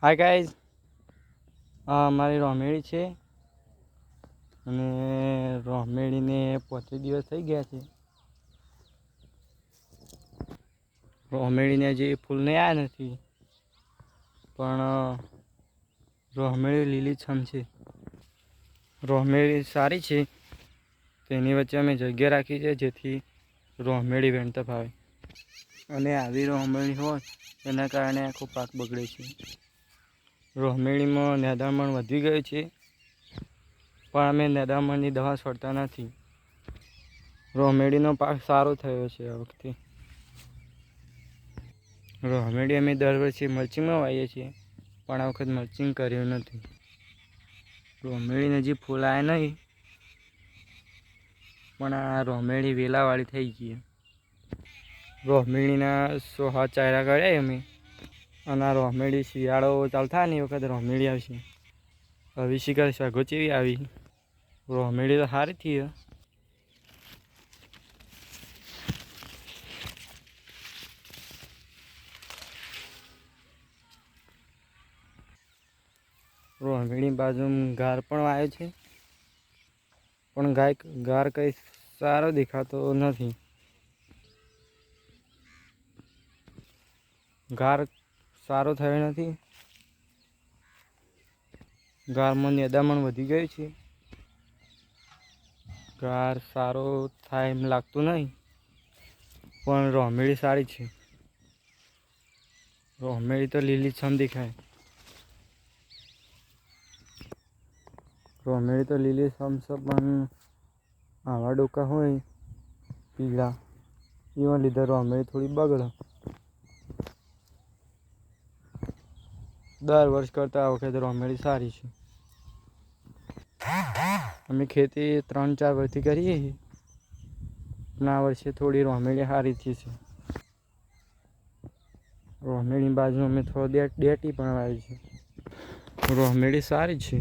Hi guys, આ અમારી રોમેડી છે અને રોમેડીને 25 દિવસ થઈ ગયા છે. રોમેડીને હજી ફૂલ નહીં આવ્યા નથી, પણ રોમેડી લીલીછમ છે. રોમેડી સારી છે, તેની વચ્ચે અમે જગ્યા રાખી છે જેથી રોમેડી વેણતા ફાવે. અને આવી રોમેડી હોય તેના કારણે આખો પાક બગડે છે. રોમેડીમાં નેદામણ વધી ગયું છે, પણ અમે નેદામણની દવા છોડતા નથી. રોમેડીનો પાક સારો થયો છે આ વખતે. રોમેડી અમે દર વર્ષે મલ્ચિંગમાં વાવીએ છીએ, પણ આ વખત મલ્ચિંગ કર્યું નથી. રોમેડીને હજી ફૂલ આવ્યા નહીં, પણ આ રોમેડી વેલાવાળી થઈ ગઈ. રોમેડીના 100 ચાયરા કર્યા અમે, અને આ રોમેડી શિયાળો ચાલુ થાય ને એ વખત રોમેડી આવશે. હવે શિકાર સગો ચેવી આવી. રોમેડી તો સારી થઈ. રોમેડી બાજુ ગાર પણ વાયો છે, પણ ગાર કંઈ સારો દેખાતો નથી. ગાર સારો થયો નથી. ગારમાં નેદામણ વધી ગયું છે. ગાર સારો થાય એમ લાગતું નહીં, પણ રોમેડી સારી છે. રોમેડી તો લીલીછમ દેખાય. રોમેડી તો લીલીછમ છે, પણ આવા ડોકા હોય પીળા, એના લીધે રોમેડી થોડી બગડે. દર વર્ષ કરતાં આ વખતે રોમેડી સારી છે. અમે ખેતી 3-4 વર્ષથી કરીએ છીએ, પણ આ વર્ષે થોડી રોમેડી સારી થઈ છે. રોમેડીની બાજુ અમે થોડો ડેટી પણ વાવી છે. રોમેડી સારી છે.